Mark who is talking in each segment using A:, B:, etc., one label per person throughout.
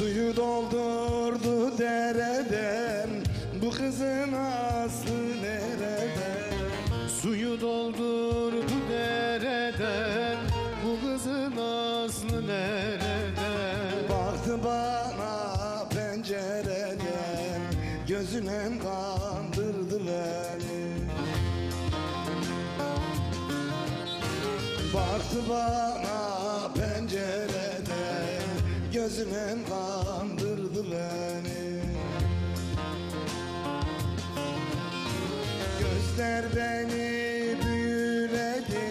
A: Suyu doldurdu dereden, bu kızın aslı nerede?
B: Suyu doldurdu dereden, bu kızın aslı nerede?
A: Baktı bana pencereden, gözüne kandırdı beni. Baktı bana pencereden, gözüne kandırdı beni. Gözler beni büyüledi,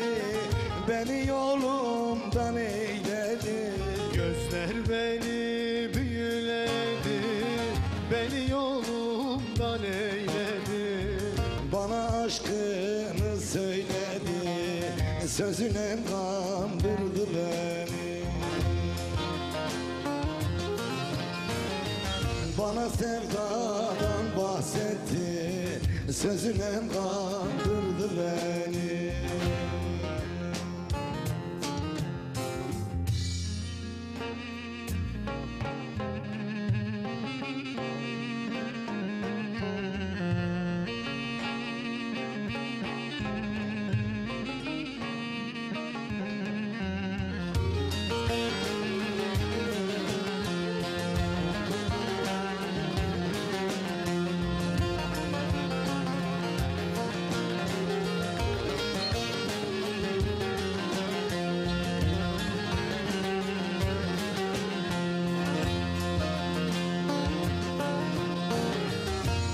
A: beni yolumdan eyledi.
B: Gözler beni büyüledi, beni yolumdan eyledi.
A: Bana aşkını söyledi, sözüne kandırdı beni. Bana sevdadan bahsetti, sözüne kandırdı beni.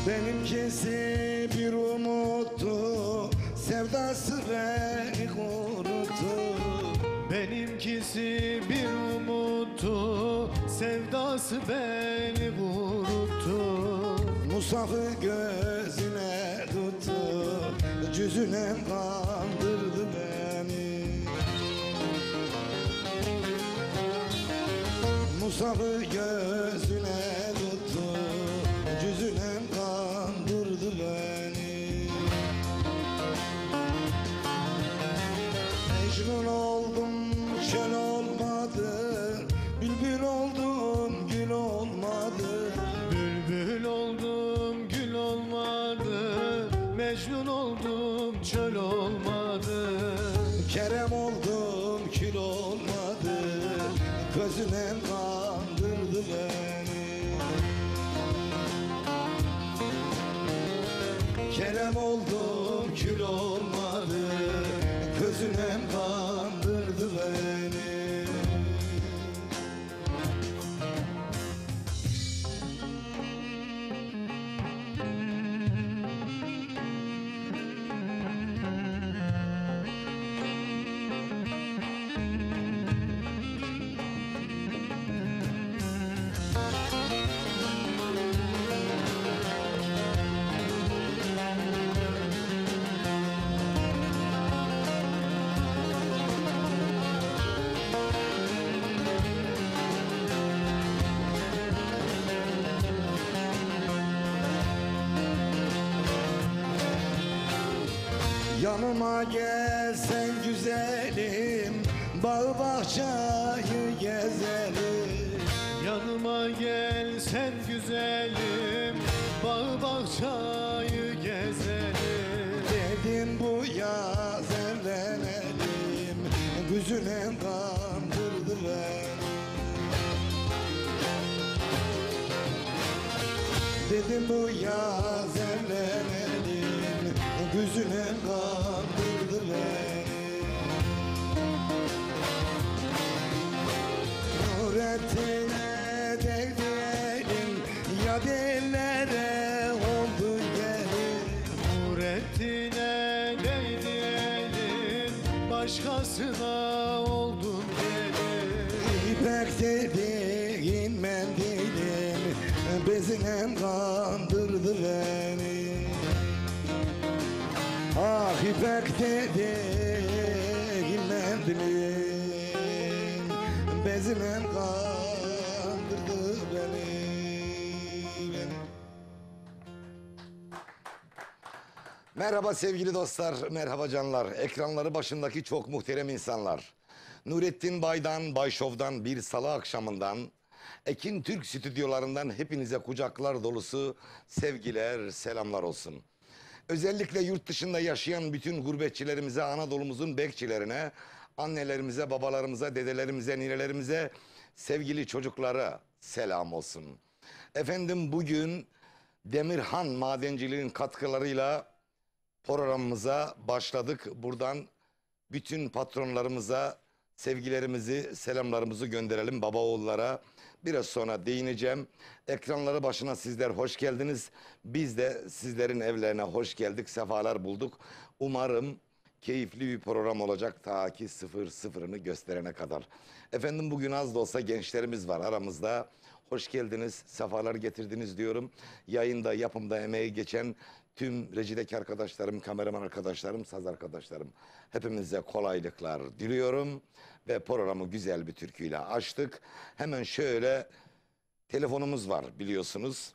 A: Benimkisi bir umuttu, sevdası beni koruttu.
B: Benimkisi bir umuttu, sevdası beni vuruttu.
A: Musaf'ı gözüne tuttu, cüzüne kandırdı beni. Musaf'ı gözüne tuttu, cüzüne kandırdı beni. Mecnun oldum, çöl olmadı, bülbül oldum, gül olmadı.
B: Bülbül oldum, gül olmadı, Mecnun oldum, çöl olmadı.
A: Kerem oldum, kül olmadı, gözüne kandırdı beni. Kerem oldum, kül olmadı, gözüne kandırdı beni. Yanıma gelsen güzelim, bağ bahçeyi gezelim.
B: Yanıma gelsen güzelim, bağ bahçayı gezelim.
A: Dedim bu yaz evlenelim, gözüne kandırdı beni. Dedim bu yaz evlenelim, gözüne kandırdı beni. Nurettin'e değdi elim, ya dillere oldu gelin.
B: Nurettin'e değdi elin, başkasına oldun gelin.
A: İpek dediğin mendilim, bezine kandırdı beni. Ah ipek dediğin mendilim, bezine kandırdı beni. Merhaba sevgili dostlar, merhaba canlar. Ekranları başındaki çok muhterem insanlar. Nurettin Bay'dan, Bay Show'dan bir salı akşamından Ekin Türk stüdyolarından hepinize kucaklar dolusu sevgiler, selamlar olsun. Özellikle yurt dışında yaşayan bütün gurbetçilerimize, Anadolu'muzun bekçilerine, annelerimize, babalarımıza, dedelerimize, ninelerimize, sevgili çocuklara selam olsun. Efendim bugün Demirhan Madenciliğin katkılarıyla programımıza başladık. Buradan bütün patronlarımıza sevgilerimizi, selamlarımızı gönderelim baba oğullara. Biraz sonra değineceğim. Ekranları başına sizler hoş geldiniz. Biz de sizlerin evlerine hoş geldik, sefalar bulduk. Umarım keyifli bir program olacak ta ki 00'ını gösterene kadar. Efendim bugün az da olsa gençlerimiz var aramızda. Hoş geldiniz, sefalar getirdiniz diyorum. Yayında, yapımda emeği geçen tüm rejideki arkadaşlarım, kameraman arkadaşlarım, saz arkadaşlarım. Hepimize kolaylıklar diliyorum. Ve programı güzel bir türküyle açtık. Hemen şöyle telefonumuz var biliyorsunuz.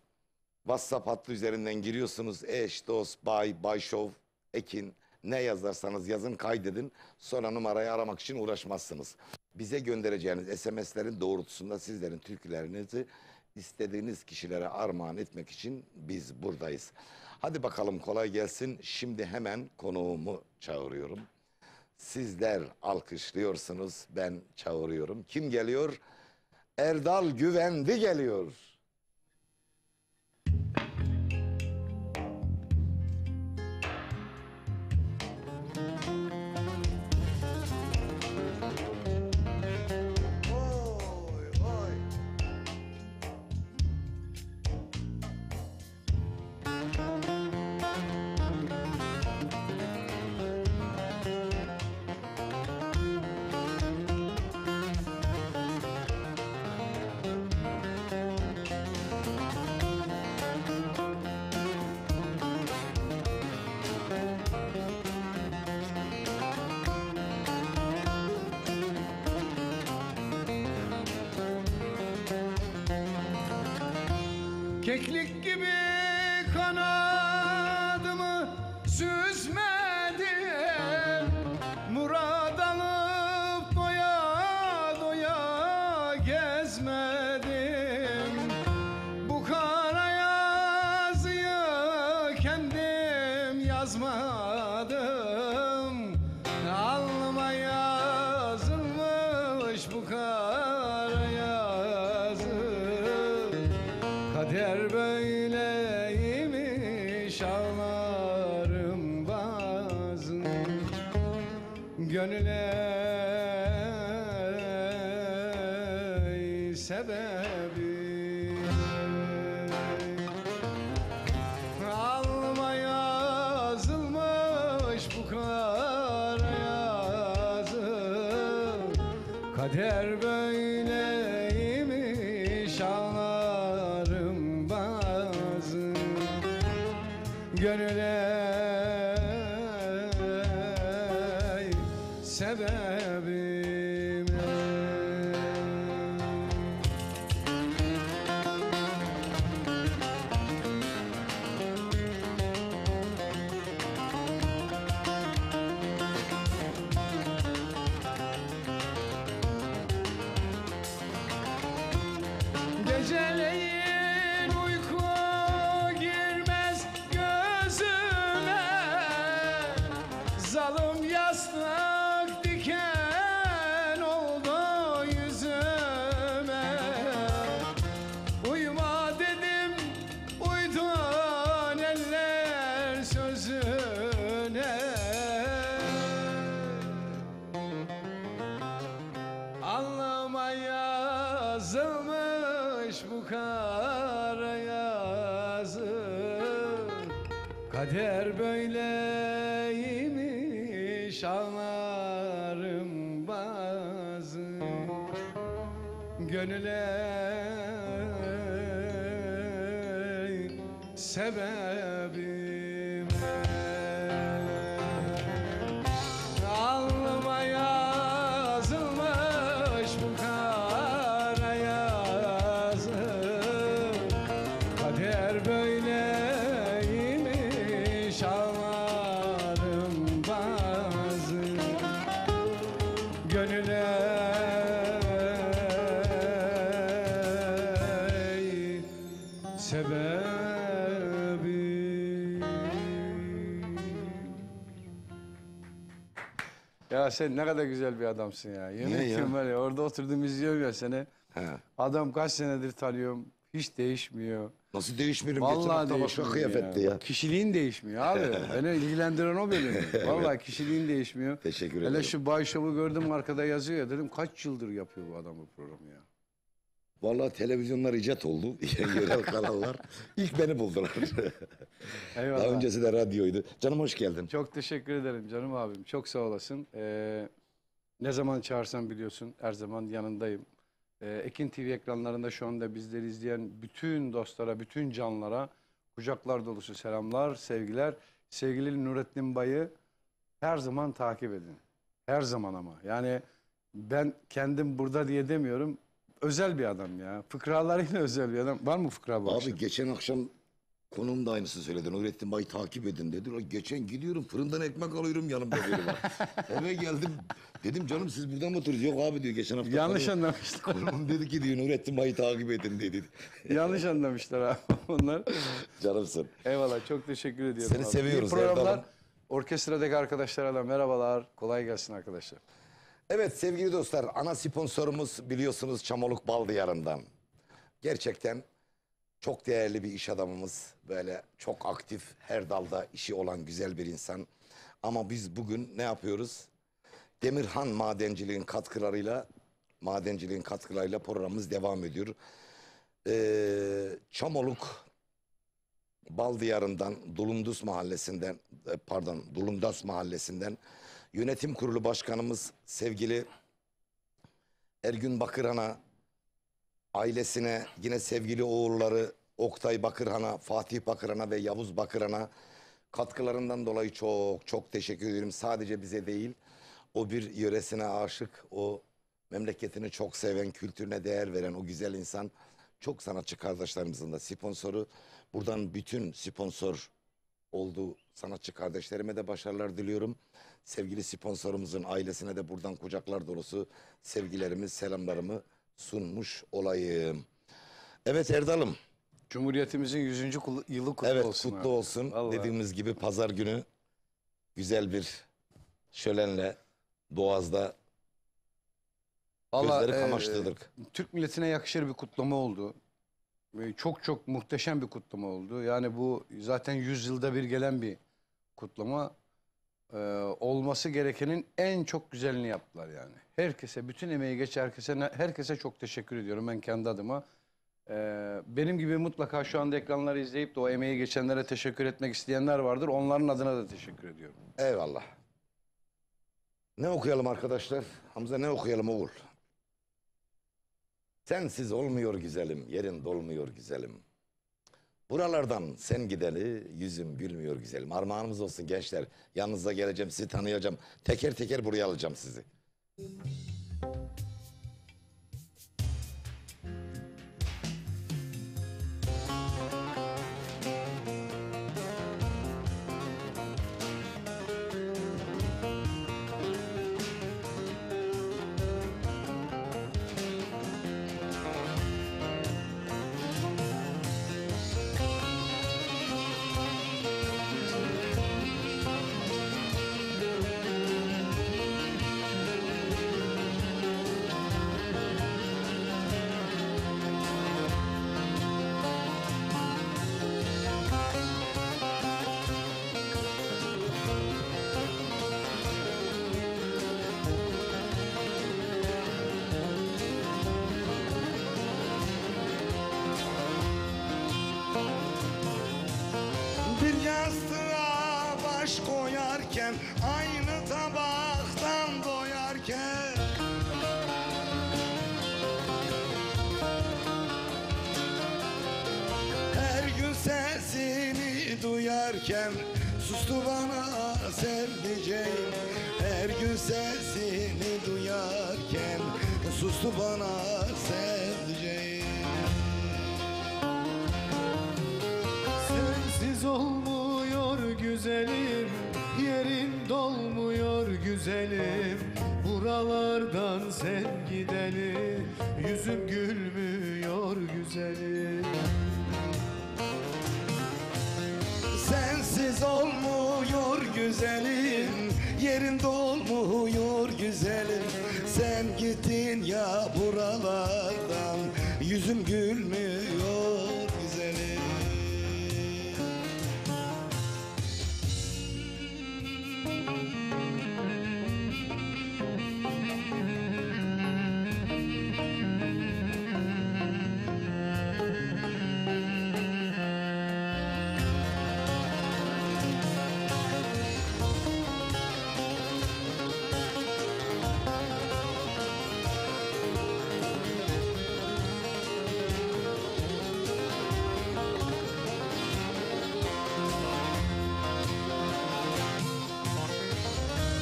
A: WhatsApp hattı üzerinden giriyorsunuz. Eş, dost, bay şov, ekin ne yazarsanız yazın kaydedin. Sonra numarayı aramak için uğraşmazsınız. Bize göndereceğiniz SMS'lerin doğrultusunda sizlerin türkülerinizi istediğiniz kişilere armağan etmek için biz buradayız. Hadi bakalım kolay gelsin. Şimdi hemen konuğumu çağırıyorum. Sizler alkışlıyorsunuz, ben çağırıyorum. Kim geliyor? Erdal Güvendi geliyor. Oy, oy.
B: Keklik gibi kanadımı süzmedim, murad alıp doya doya gezmedim. Bu kara yazıyı kendim yazmadım, alnıma yazılmış bu kara yazı. Kader böyleymiş ağlarım bazı, gönüle sebebi. Alnıma yazılmış bu kara yazı. Kader böyleymiş ağlarım bazı, gönüle sebebim. Geceleyin uyku girmez gözüme, zalim yastık diken oldu yüzüme. Uyuma dedim, uydun eller sözüne. Alnıma yazılmış bu kara yazı. Kader böyleymiş ağlarım bazı, gönüle sebebim. Alnıma yazılmış bu kara yazı. Kader böyleymiş ağlarım bazı, gönüle Ya sen ne kadar güzel bir adamsın ya. Yemin
A: Niye ya?
B: ediyorum var ya, orada oturdum izliyorum ya seni.
A: He.
B: Adam kaç senedir tanıyorum. Hiç değişmiyor.
A: Nasıl değişmiyorum? Geçen
B: Vallahi
A: hafta başka
B: değişmiyor
A: kıyafetti ya.
B: Kişiliğin değişmiyor abi. Beni ilgilendiren o benim. Vallahi kişiliğin değişmiyor.
A: Teşekkür
B: Hele
A: ederim.
B: şu Bay Show'u gördüm, arkada yazıyor ya, dedim kaç yıldır yapıyor bu adam bu programı ya.
A: Vallahi televizyonlar icat oldu. Yerel kanallar. İlk beni buldular.
B: Eyvallah.
A: Daha öncesi de radyoydu. Canım hoş geldin.
B: Çok teşekkür ederim canım abim. Çok sağ olasın. Ne zaman çağırsan biliyorsun, her zaman yanındayım. Ekin TV ekranlarında şu anda bizleri izleyen bütün dostlara, bütün canlara kucaklar dolusu selamlar, sevgiler. Sevgili Nurettin Bay'ı her zaman takip edin. Her zaman ama. Yani ben kendim burada diye demiyorum. Özel bir adam ya. Fıkralarıyla özel bir adam. Var mı fıkra bu akşam?
A: Abi geçen akşam konuğum da aynısını söyledi. Nurettin Bay'ı takip edin dedi. Ulan geçen gidiyorum fırından ekmek alıyorum yanımda biri var. Eve geldim. Dedim canım siz buradan mı oturuyorsunuz? Yok abi diyor geçen hafta.
B: Yanlış anlamışlar.
A: Konuğum dedi ki diyor Nurettin Bay'ı takip edin dedi.
B: Yanlış anlamışlar abi onlar.
A: Canımsın.
B: Eyvallah, çok teşekkür ediyorum.
A: Seni
B: abi.
A: seviyoruz
B: İyi programlar.
A: Erdal'ım.
B: Orkestradaki arkadaşlara da merhabalar. Kolay gelsin arkadaşlar.
A: Evet sevgili dostlar, ana sponsorumuz biliyorsunuz Çamoluk Bal Diyarı'ndan. Gerçekten çok değerli bir iş adamımız. Böyle çok aktif, her dalda işi olan güzel bir insan. Ama biz bugün ne yapıyoruz? Demirhan madenciliğin katkılarıyla programımız devam ediyor. Çamoluk Bal Diyarı'ndan, Dulundas Mahallesi'nden Yönetim Kurulu Başkanımız sevgili Ergün Bakırhan'a, ailesine, yine sevgili oğulları Oktay Bakırhan'a, Fatih Bakırhan'a ve Yavuz Bakırhan'a katkılarından dolayı çok çok teşekkür ederim. Sadece bize değil, o bir yöresine aşık, o memleketini çok seven, kültürüne değer veren o güzel insan, çok sanatçı kardeşlerimizin de sponsoru. Buradan bütün sponsor olduğu sanatçı kardeşlerime de başarılar diliyorum. Sevgili sponsorumuzun ailesine de buradan kucaklar dolusu sevgilerimi, selamlarımı sunmuş olayım. Evet Erdal'ım.
B: Cumhuriyetimizin 100. yılı kutlu
A: Evet
B: olsun.
A: kutlu
B: abi.
A: olsun.
B: Vallahi.
A: Dediğimiz gibi pazar günü güzel bir şölenle Boğaz'da
B: Vallahi,
A: gözleri kamaştırdık.
B: Türk milletine yakışır bir kutlama oldu. Ve çok çok muhteşem bir kutlama oldu. Yani bu zaten 100 yılda bir gelen bir kutlama. Olması gerekenin en çok güzelini yaptılar yani. Herkese, bütün emeği geçen herkese çok teşekkür ediyorum ben kendi adıma. Benim gibi mutlaka şu anda ekranları izleyip de o emeği geçenlere teşekkür etmek isteyenler vardır. Onların adına da teşekkür ediyorum.
A: Eyvallah. Ne okuyalım arkadaşlar? Hamza ne okuyalım oğul? Sensiz olmuyor güzelim, yerin dolmuyor güzelim. Buralardan sen gideli, yüzüm gülmüyor güzelim. Armağanımız olsun gençler. Yanınıza geleceğim, sizi tanıyacağım. Teker teker buraya alacağım sizi. Bir yastığa baş koyarken, aynı tabaktan doyarken, her gün sesini duyarken, sustu bana sevdiceğim. Her gün sesini duyarken, sustu bana sevdiceğim.
C: Sensiz olmuyor güzelim, yerin dolmuyor güzelim. Buralardan sen gideli, yüzüm gülmüyor güzelim.
A: Sensiz olmuyor güzelim, Yerin dolmuyor güzelim, sen gittin ya buralardan, yüzüm gülmüyor güzelim.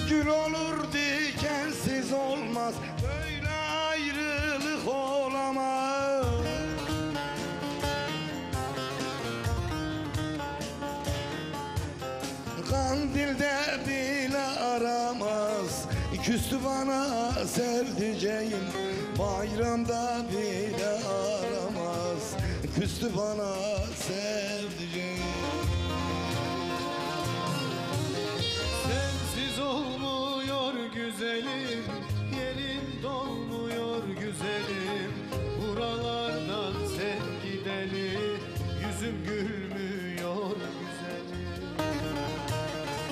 A: Gül olur dikensiz olmaz, böyle ayrılık olamaz. Kandilde bile aramaz, küstü bana sevdiceğim. Bayramda bile aramaz, küstü bana sevdiceğim.
C: Sensiz olmuyor güzelim,